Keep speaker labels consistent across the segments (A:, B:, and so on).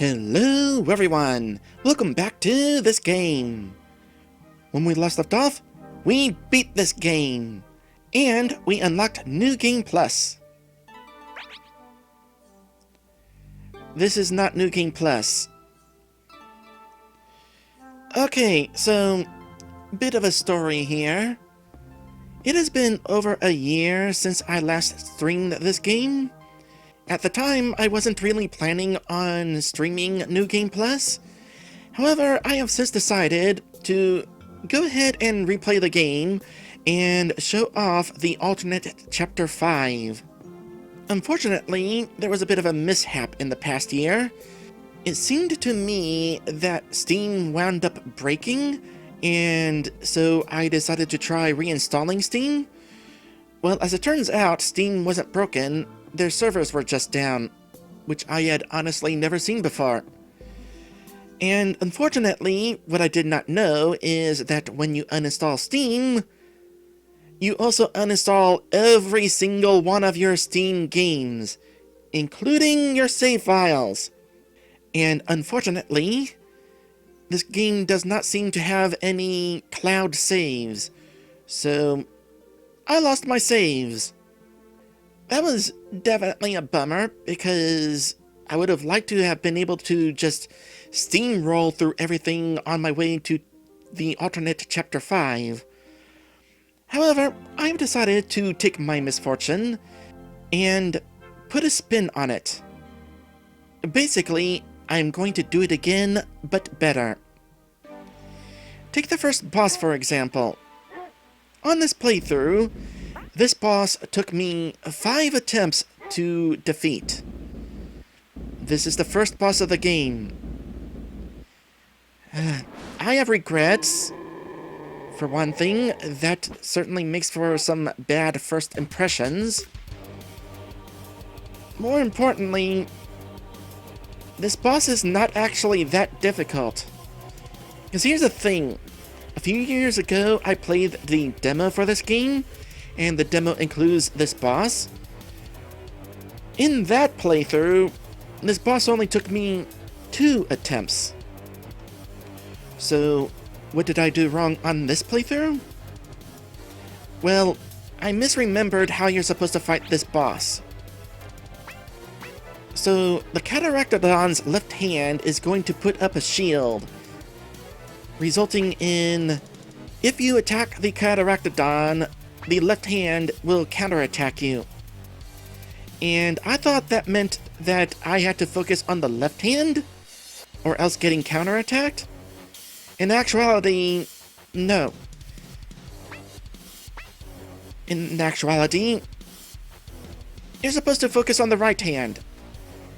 A: Hello everyone! Welcome back to this game! When we last left off, we beat this game! And we unlocked New Game Plus. This is not New Game Plus. Okay, so, bit of a story here. It has been over a year since I last streamed this game. At the time, I wasn't really planning on streaming New Game Plus. However, I have since decided to go ahead and replay the game and show off the alternate Chapter 5. Unfortunately, there was a bit of a mishap in the past year. It seemed to me that Steam wound up breaking, and so I decided to try reinstalling Steam. Well, as it turns out, Steam wasn't broken. Their servers were just down, which I had honestly never seen before. And unfortunately, what I did not know is that when you uninstall Steam, you also uninstall every single one of your Steam games, including your save files. And unfortunately, this game does not seem to have any cloud saves, so I lost my saves. That was definitely a bummer, because I would have liked to have been able to just steamroll through everything on my way to the alternate Chapter 5. However, I've decided to take my misfortune and put a spin on it. Basically, I'm going to do it again, but better. Take the first boss, for example. On this playthrough, this boss took me 5 attempts to defeat. This is the first boss of the game. I have regrets. For one thing, that certainly makes for some bad first impressions. More importantly, this boss is not actually that difficult. Because here's the thing. A few years ago, I played the demo for this game, and the demo includes this boss. In that playthrough, this boss only took me 2 attempts. So, what did I do wrong on this playthrough? Well, I misremembered how you're supposed to fight this boss. So, the Cataractodon's left hand is going to put up a shield, resulting in, if you attack the Cataractodon, the left hand will counterattack you. And I thought that meant that I had to focus on the left hand, or else getting counterattacked. In actuality, no. In actuality, you're supposed to focus on the right hand,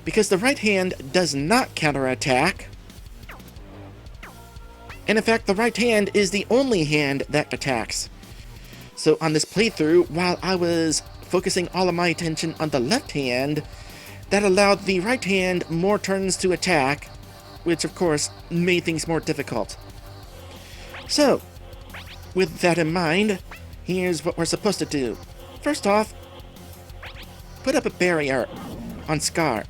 A: because the right hand does not counterattack. And in fact, the right hand is the only hand that attacks. So on this playthrough, while I was focusing all of my attention on the left hand, that allowed the right hand more turns to attack, which of course made things more difficult. So, with that in mind, here's what we're supposed to do. First off, put up a barrier on Scar.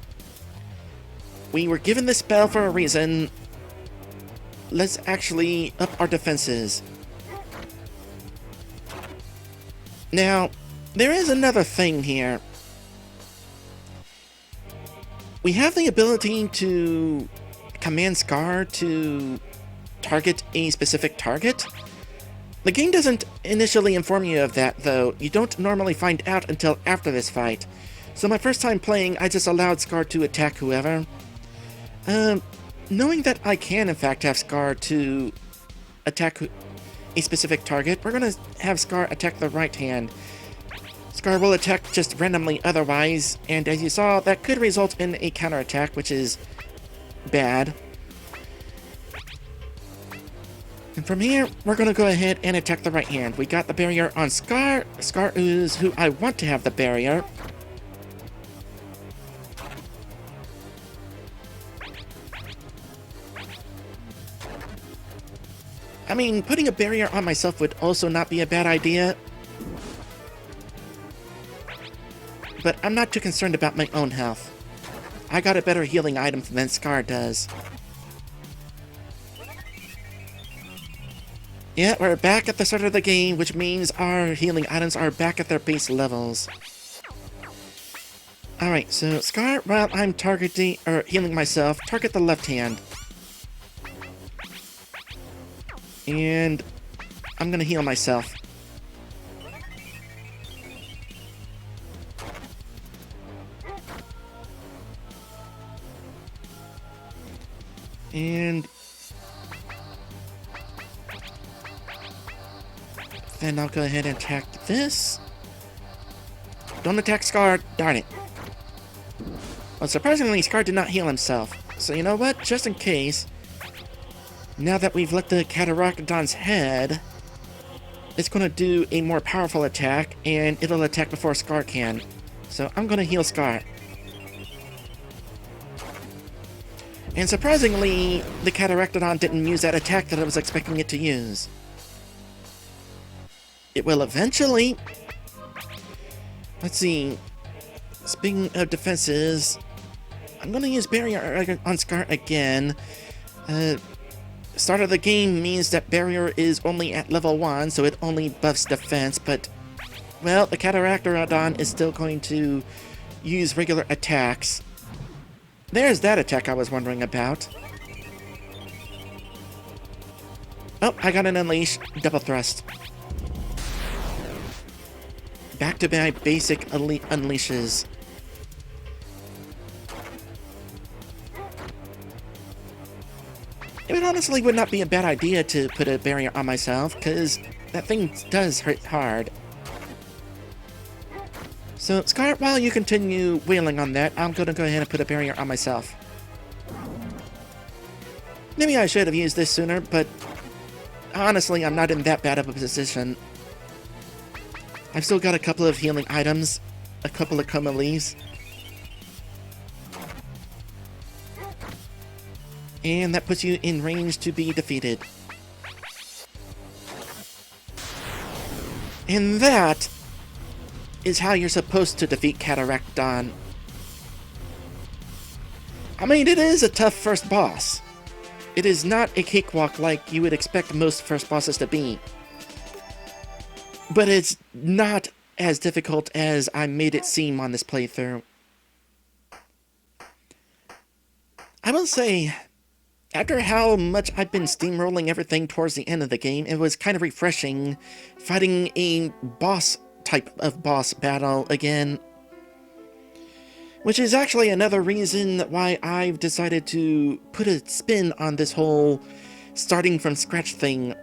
A: We were given this spell for a reason. Let's actually up our defenses. Now, there is another thing here. We have the ability to command Scar to target a specific target. The game doesn't initially inform you of that, though. You don't normally find out until after this fight. So my first time playing, I just allowed Scar to attack whoever. Knowing that I can in fact have Scar to attack a specific target, we're gonna have Scar attack the right hand. Scar will attack just randomly otherwise, and as you saw, that could result in a counterattack, which is bad. And from here, we're gonna go ahead and attack the right hand. We got the barrier on Scar. Scar is who I want to have the barrier. I mean, putting a barrier on myself would also not be a bad idea. But I'm not too concerned about my own health. I got a better healing item than Scar does. Yeah, we're back at the start of the game, which means our healing items are back at their base levels. Alright, so Scar, while I'm healing myself, target the left hand. And I'm gonna heal myself. And then I'll go ahead and attack this. Don't attack Scar, darn it. Well, surprisingly, Scar did not heal himself. So you know what? Just in case, now that we've let the Cataractodon's head, it's going to do a more powerful attack, and it'll attack before Scar can. So I'm going to heal Scar. And surprisingly, the Cataractodon didn't use that attack that I was expecting it to use. It will eventually. Let's see. Speaking of defenses, I'm going to use Barrier on Scar again. Start of the game means that Barrier is only at level 1, so it only buffs defense, but, well, the Cataractodon is still going to use regular attacks. There's that attack I was wondering about. Oh, I got an Unleash. Double thrust. Back to my basic unleashes. It honestly would not be a bad idea to put a barrier on myself, because that thing does hurt hard. So, Scar, while you continue wailing on that, I'm gonna go ahead and put a barrier on myself. Maybe I should have used this sooner, but honestly, I'm not in that bad of a position. I've still got a couple of healing items, a couple of coma leaves. And that puts you in range to be defeated. And that is how you're supposed to defeat Cataractodon. I mean, it is a tough first boss. It is not a cakewalk like you would expect most first bosses to be. But it's not as difficult as I made it seem on this playthrough. I will say, after how much I've been steamrolling everything towards the end of the game, it was kind of refreshing fighting a boss type of boss battle again. Which is actually another reason why I've decided to put a spin on this whole starting from scratch thing,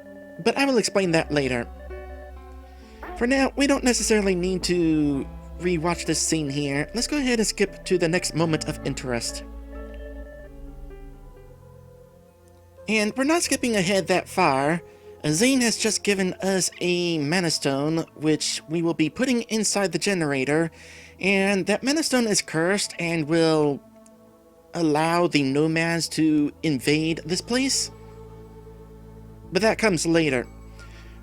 A: but I will explain that later. For now, we don't necessarily need to rewatch this scene here. Let's go ahead and skip to the next moment of interest. And we're not skipping ahead that far. Zane has just given us a Mana Stone, which we will be putting inside the generator, and that Mana Stone is cursed and will allow the nomads to invade this place. But that comes later.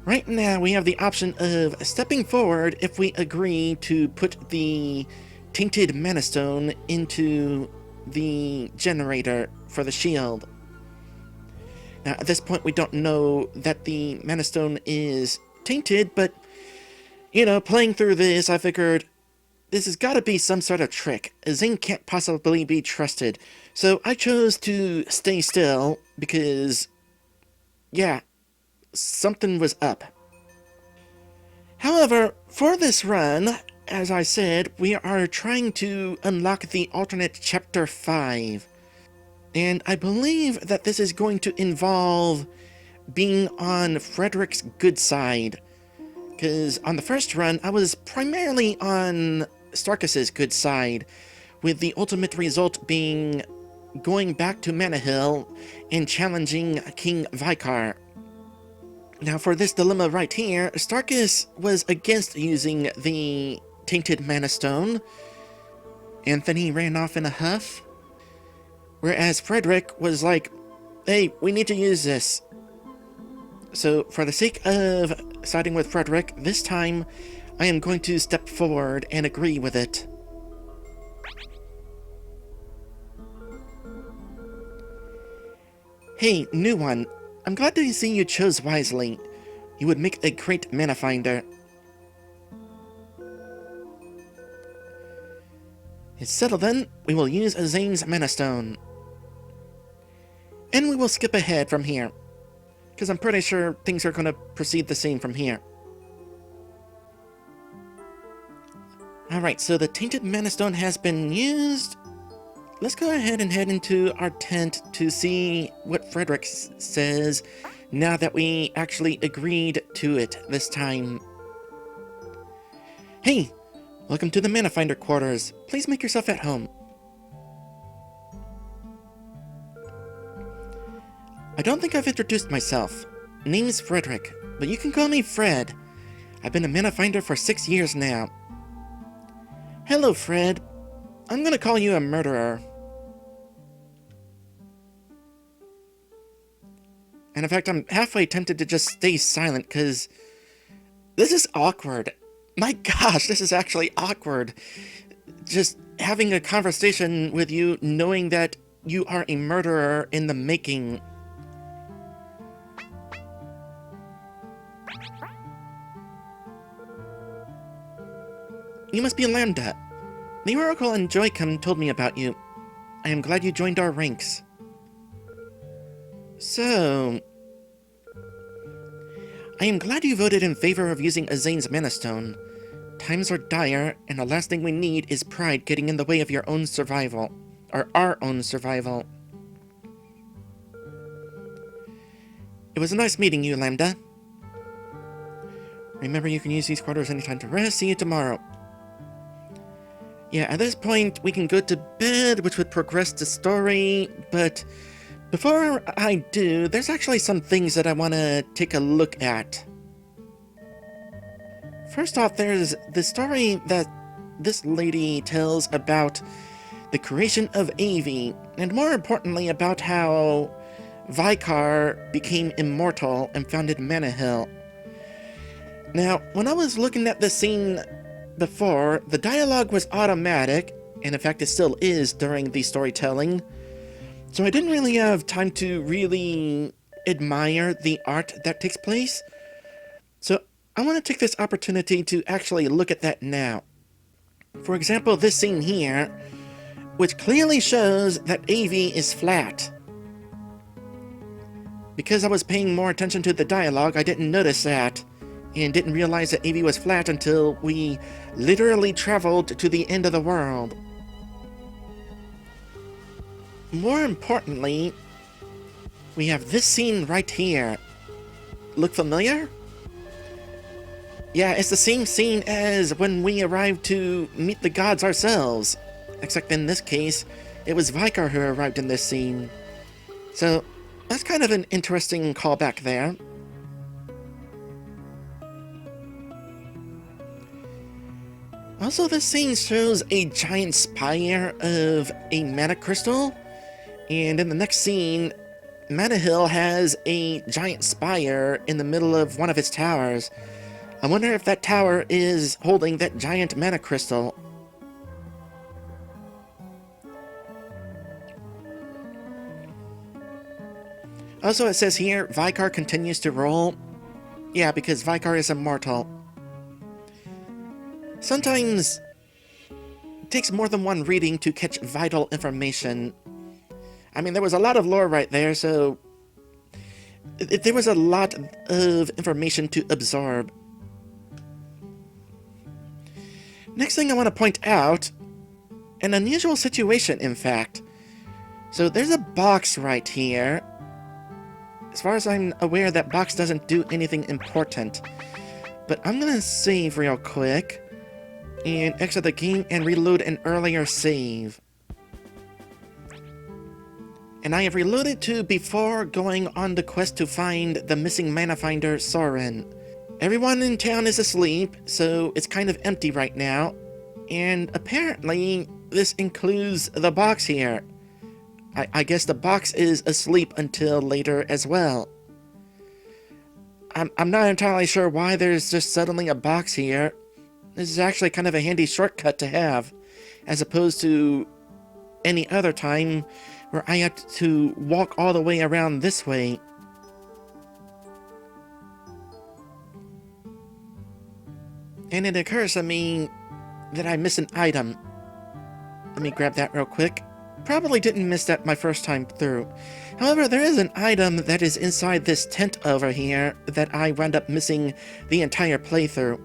A: Right now, we have the option of stepping forward if we agree to put the tainted Mana Stone into the generator for the shield. Now, at this point, we don't know that the Mana Stone is tainted, but, you know, playing through this, I figured this has got to be some sort of trick. Zane can't possibly be trusted. So I chose to stay still because, yeah, something was up. However, for this run, as I said, we are trying to unlock the alternate Chapter 5. And I believe that this is going to involve being on Frederick's good side. Because on the first run, I was primarily on Starkus's good side, with the ultimate result being going back to Mana Hill and challenging King Vicar. Now for this dilemma right here, Starkus was against using the Tainted Mana Stone, and then he ran off in a huff. Whereas Frederick was like, hey, we need to use this. So for the sake of siding with Frederick, this time I am going to step forward and agree with it. Hey, new one. I'm glad to see you chose wisely. You would make a great Manafinder. It's settled then. We will use Azane's Mana Stone. And we will skip ahead from here, because I'm pretty sure things are going to proceed the same from here. Alright, so the Tainted Mana Stone has been used. Let's go ahead and head into our tent to see what Frederick says now that we actually agreed to it this time. Hey, welcome to the Manafinder quarters. Please make yourself at home. I don't think I've introduced myself. Name's Frederick, but you can call me Fred. I've been a Manafinder for 6 years now. Hello, Fred. I'm gonna call you a murderer. And in fact, I'm halfway tempted to just stay silent, because this is awkward. My gosh, this is actually awkward. Just having a conversation with you, knowing that you are a murderer in the making. You must be Lambda. The Oracle and Joy-Con told me about you. I am glad you joined our ranks. So, I am glad you voted in favor of using Azane's Mana Stone. Times are dire, and the last thing we need is pride getting in the way of your own survival. Or our own survival. It was nice meeting you, Lambda. Remember, you can use these quarters anytime to rest. See you tomorrow. Yeah, at this point, we can go to bed, which would progress the story, but before I do, there's actually some things that I want to take a look at. First off, there's the story that this lady tells about the creation of Avi, and more importantly about how Vicar became immortal and founded Mana Hill. Now, when I was looking at this scene before, the dialogue was automatic, and in fact it still is during the storytelling, so I didn't really have time to really admire the art that takes place. So I want to take this opportunity to actually look at that now. For example, this scene here, which clearly shows that Avi is flat. Because I was paying more attention to the dialogue, I didn't notice that, and didn't realize that Avi was flat until we literally traveled to the end of the world. More importantly, we have this scene right here. Look familiar? Yeah, it's the same scene as when we arrived to meet the gods ourselves. Except in this case, it was Vicar who arrived in this scene. So, that's kind of an interesting callback there. Also, this scene shows a giant spire of a mana crystal, and in the next scene, Mana Hill has a giant spire in the middle of one of its towers. I wonder if that tower is holding that giant mana crystal. Also, it says here, Vicar continues to roll. Yeah, because Vicar is immortal. Sometimes it takes more than one reading to catch vital information. I mean, there was a lot of lore right there, so there was a lot of information to absorb. Next thing I want to point out, an unusual situation, in fact. So there's a box right here. As far as I'm aware, that box doesn't do anything important. But I'm gonna save real quick and exit the game and reload an earlier save. And I have reloaded to before going on the quest to find the missing Manafinder, Soren. Everyone in town is asleep, so it's kind of empty right now. And apparently, this includes the box here. I guess the box is asleep until later as well. I'm not entirely sure why there's just suddenly a box here. This is actually kind of a handy shortcut to have, as opposed to any other time where I had to walk all the way around this way. And it occurs to me that I missed an item. Let me grab that real quick. Probably didn't miss that my first time through. However, there is an item that is inside this tent over here that I wound up missing the entire playthrough.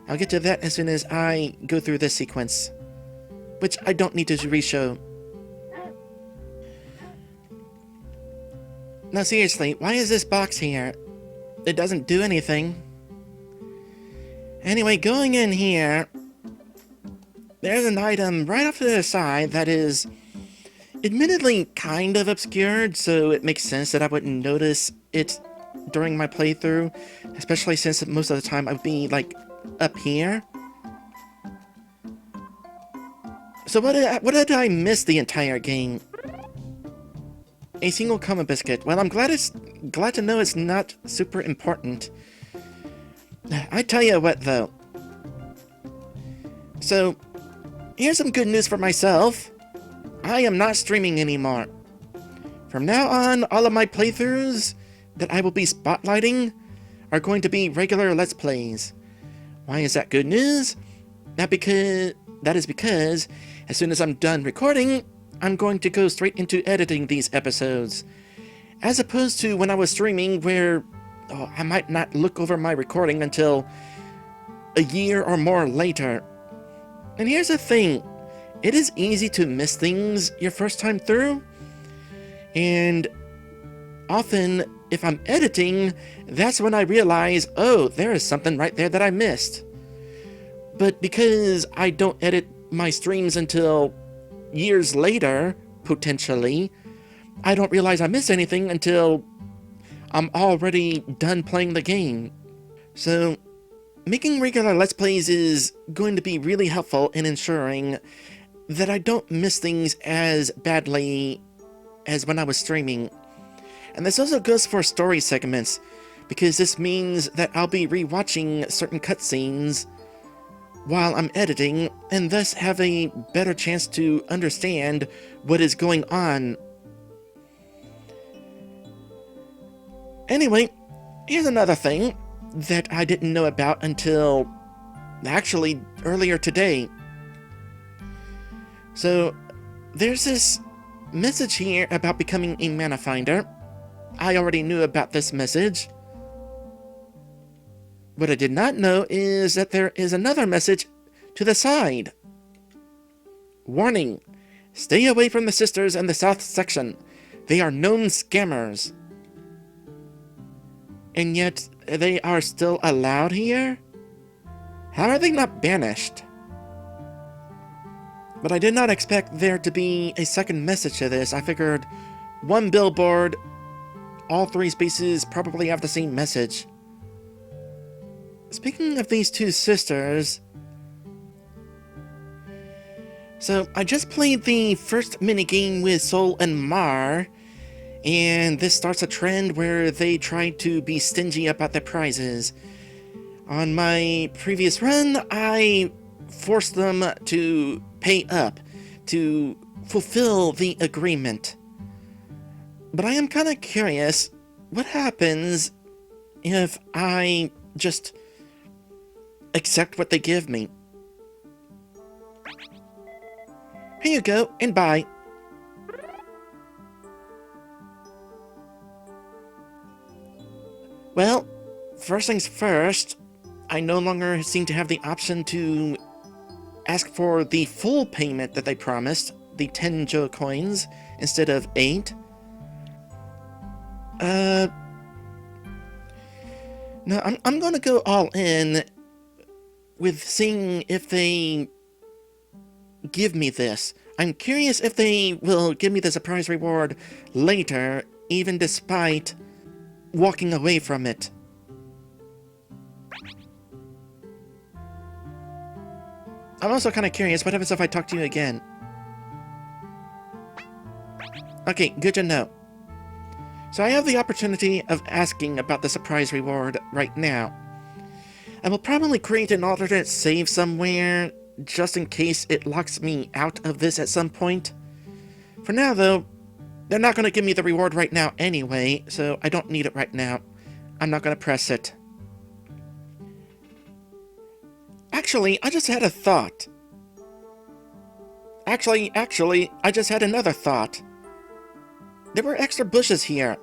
A: I'll get to that as soon as I go through this sequence, which I don't need to re-show. Now seriously, why is this box here? It doesn't do anything. Anyway, going in here, there's an item right off to the side that is admittedly kind of obscured, so it makes sense that I wouldn't notice it during my playthrough, especially since most of the time I would be, like, up here. So what did I miss the entire game? A single coma biscuit. Well, I'm glad to know it's not super important. I tell you what, though. So, here's some good news for myself. I am not streaming anymore. From now on, all of my playthroughs that I will be spotlighting are going to be regular Let's Plays. Why is that good news? That is because as soon as I'm done recording, I'm going to go straight into editing these episodes. As opposed to when I was streaming where I might not look over my recording until a year or more later. And here's the thing. It is easy to miss things your first time through. And often, if I'm editing, that's when I realize, oh, there is something right there that I missed. But because I don't edit my streams until years later, potentially, I don't realize I missed anything until I'm already done playing the game. So, making regular Let's Plays is going to be really helpful in ensuring that I don't miss things as badly as when I was streaming. And this also goes for story segments, because this means that I'll be rewatching certain cutscenes while I'm editing, and thus have a better chance to understand what is going on. Anyway, here's another thing that I didn't know about until actually earlier today. So, there's this message here about becoming a Manafinder. I already knew about this message. What I did not know is that there is another message to the side. Warning! Stay away from the sisters in the south section. They are known scammers. And yet, they are still allowed here? How are they not banished? But I did not expect there to be a second message to this. I figured one billboard, all three spaces probably have the same message. Speaking of these two sisters, so I just played the first minigame with Sol and Mar, and this starts a trend where they try to be stingy about their prizes. On my previous run, I forced them to pay up to fulfill the agreement. But I am kind of curious, what happens if I just accept what they give me? Here you go, and bye. Well, first things first, I no longer seem to have the option to ask for the full payment that they promised, the 10 Joe coins, instead of 8. No, I'm gonna go all in with seeing if they give me this. I'm curious if they will give me the surprise reward later, even despite walking away from it. I'm also kind of curious, what happens if I talk to you again? Okay, good to know. So I have the opportunity of asking about the surprise reward right now. I will probably create an alternate save somewhere, just in case it locks me out of this at some point. For now, though, they're not going to give me the reward right now anyway, so I don't need it right now. I'm not going to press it. Actually, I just had a thought. Actually, I just had another thought. There were extra bushes here.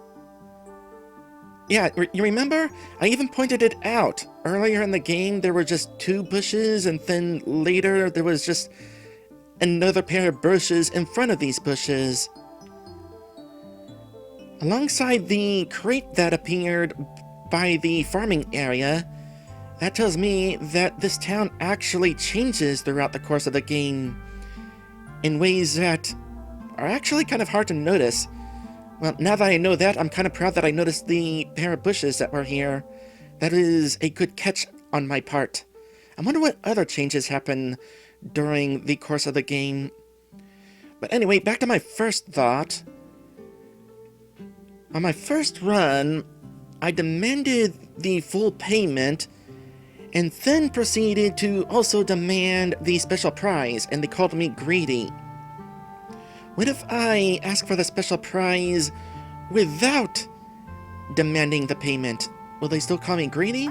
A: Yeah, you remember? I even pointed it out. Earlier in the game, there were just 2 bushes, and then later there was just another pair of bushes in front of these bushes. Alongside the crate that appeared by the farming area, that tells me that this town actually changes throughout the course of the game in ways that are actually kind of hard to notice. Well, now that I know that, I'm kind of proud that I noticed the pair of bushes that were here. That is a good catch on my part. I wonder what other changes happen during the course of the game. But anyway, back to my first thought. On my first run, I demanded the full payment and then proceeded to also demand the special prize, and they called me greedy. What if I ask for the special prize without demanding the payment? Will they still call me greedy?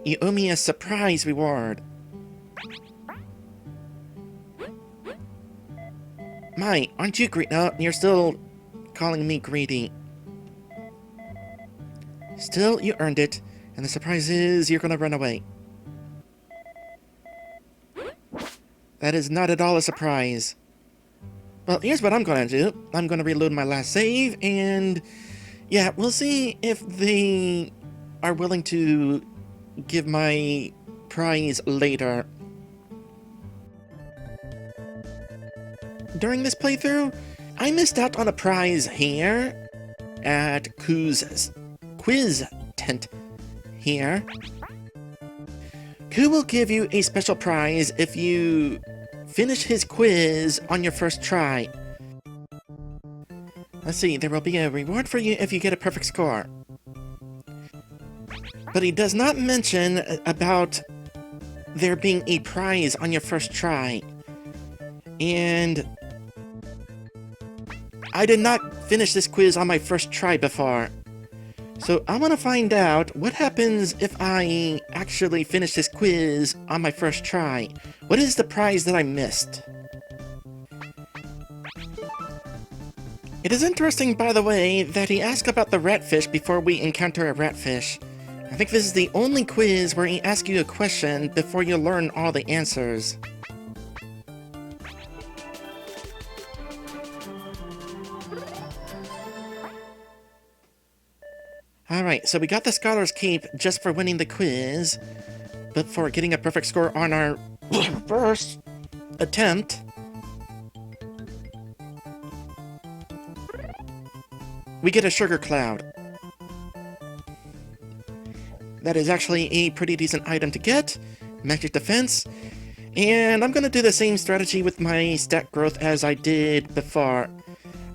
A: You owe me a surprise reward. My, aren't you greedy? No, you're still calling me greedy. Still, you earned it, and the surprise is you're gonna run away. That is not at all a surprise. Well, here's what I'm gonna do. I'm gonna reload my last save, and yeah, we'll see if they are willing to give my prize later. During this playthrough, I missed out on a prize here at Ku's quiz tent here. Ku will give you a special prize if you finish his quiz on your first try. Let's see, there will be a reward for you if you get a perfect score. But he does not mention about there being a prize on your first try. And I did not finish this quiz on my first try before. So I want to find out what happens if I actually finish this quiz on my first try. What is the prize that I missed? It is interesting, by the way, that he asked about the ratfish before we encounter a ratfish. I think this is the only quiz where he asks you a question before you learn all the answers. Alright, so we got the Scholar's Cape just for winning the quiz, but for getting a perfect score on our first attempt, we get a Sugar Cloud. That is actually a pretty decent item to get, Magic Defense, and I'm going to do the same strategy with my stat growth as I did before.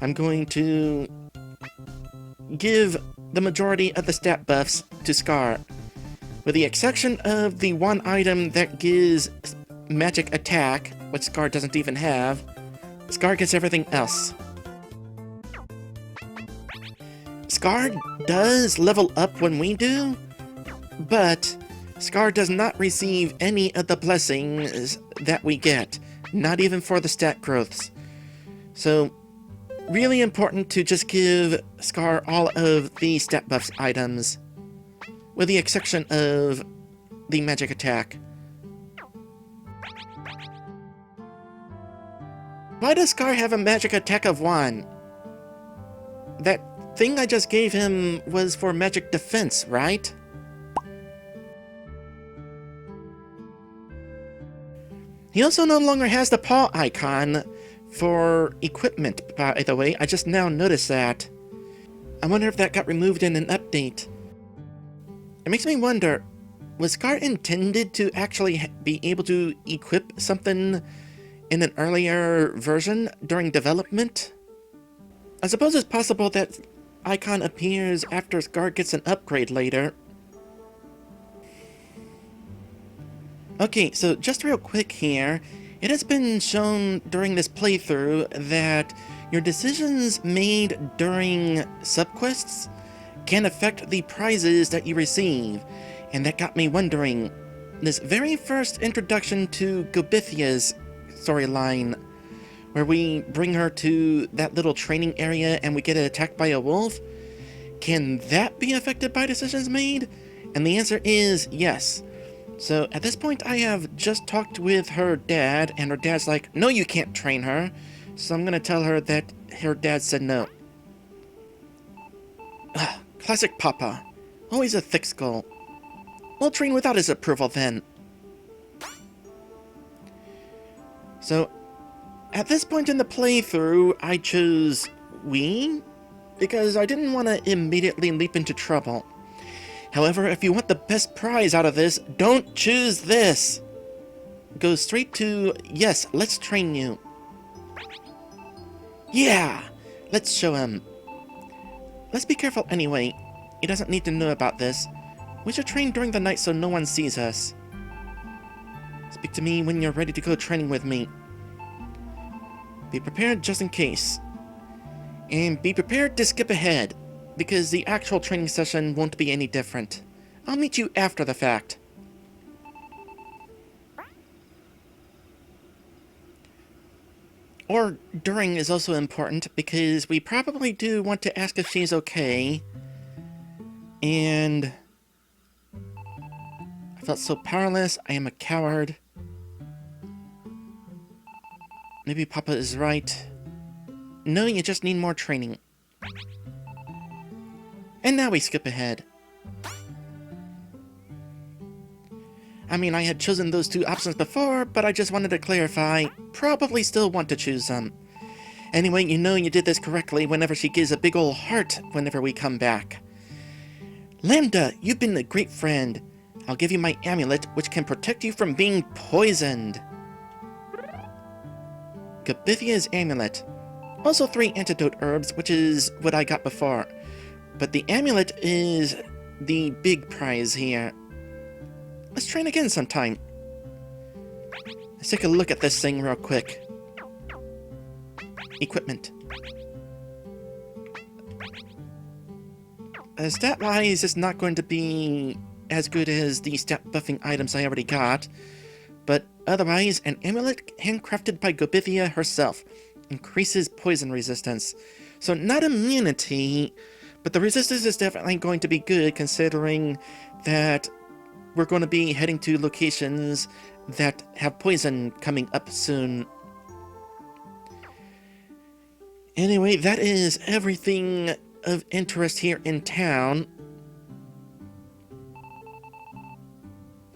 A: I'm going to give the majority of the stat buffs to Scar, with the exception of the one item that gives magic attack, which Scar doesn't even have. Scar gets everything else. Scar does level up when we do, but Scar does not receive any of the blessings that we get, not even for the stat growths. So, really important to just give Scar all of the stat buffs items, with the exception of the magic attack. Why does Scar have a magic attack of 1? That thing I just gave him was for magic defense, right? He also no longer has the paw icon for equipment, by the way. I just now noticed that. I wonder if that got removed in an update. It makes me wonder, was Scar intended to actually be able to equip something in an earlier version during development? I suppose it's possible that icon appears after Scar gets an upgrade later. Okay, so just real quick here, It has been shown during this playthrough that your decisions made during subquests can affect the prizes that you receive, and that got me wondering, this very first introduction to Gobithia's storyline, where we bring her to that little training area and we get attacked by a wolf, can that be affected by decisions made? And the answer is yes. So at this point I have just talked with her dad, and her dad's like, no, you can't train her. So I'm gonna tell her that her dad said no. Ugh, classic Papa. Always a thick skull. We'll train without his approval then. So at this point in the playthrough, I chose we, because I didn't want to immediately leap into trouble. However, if you want the best prize out of this, don't choose this! Go straight to, yes, let's train you. Yeah! Let's show him. Let's be careful anyway. He doesn't need to know about this. We should train during the night so no one sees us. Speak to me when you're ready to go training with me. Be prepared just in case. And be prepared to skip ahead, because the actual training session won't be any different. I'll meet you after the fact. Or during is also important, because we probably do want to ask if she's okay. And I felt so powerless, I am a coward. Maybe Papa is right. No, you just need more training. And now we skip ahead. I mean, I had chosen those two options before, but I just wanted to clarify. Probably still want to choose them. Anyway, you know you did this correctly whenever she gives a big ol' heart whenever we come back. Lambda, you've been a great friend. I'll give you my amulet, which can protect you from being poisoned. Gobithia's amulet. Also 3 antidote herbs, which is what I got before. But the amulet is the big prize here. Let's train again sometime. Let's take a look at this thing real quick. Equipment. Stat-wise, it's not going to be as good as the stat buffing items I already got. But otherwise, an amulet handcrafted by Gobithia herself. Increases poison resistance. So not immunity, but the resistance is definitely going to be good, considering that we're going to be heading to locations that have poison coming up soon. Anyway, that is everything of interest here in town.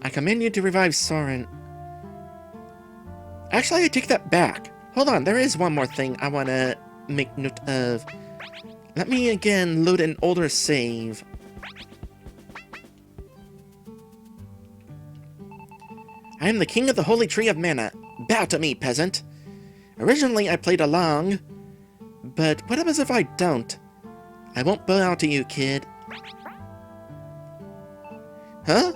A: I command you to revive Soren. Actually, I take that back. Hold on, there is one more thing I want to make note of. Let me again load an older save. I am the king of the Holy Tree of Mana. Bow to me, peasant. Originally, I played along, but what happens if I don't? I won't bow to you, kid. Huh?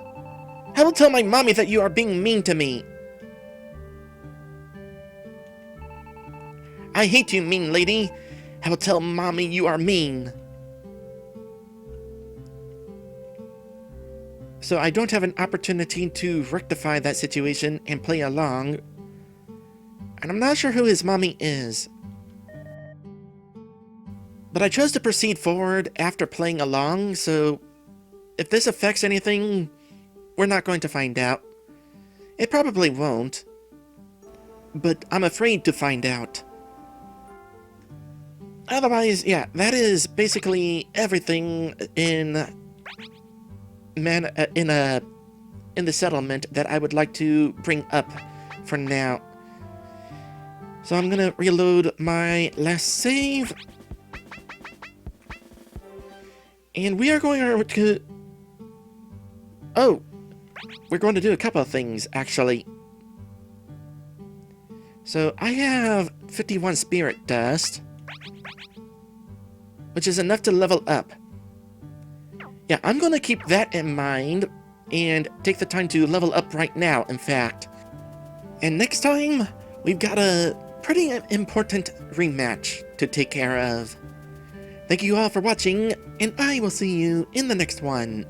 A: I will tell my mommy that you are being mean to me. I hate you, mean lady. I will tell mommy you are mean. So I don't have an opportunity to rectify that situation and play along. And I'm not sure who his mommy is. But I chose to proceed forward after playing along, so if this affects anything, we're not going to find out. It probably won't. But I'm afraid to find out. Otherwise, yeah, that is basically everything in the settlement that I would like to bring up for now. So I'm gonna reload my last save. And we are going to... Oh! We're going to do a couple of things, actually. So I have 51 spirit dust, which is enough to level up. Yeah, I'm going to keep that in mind and take the time to level up right now, in fact. And next time, we've got a pretty important rematch to take care of. Thank you all for watching, and I will see you in the next one.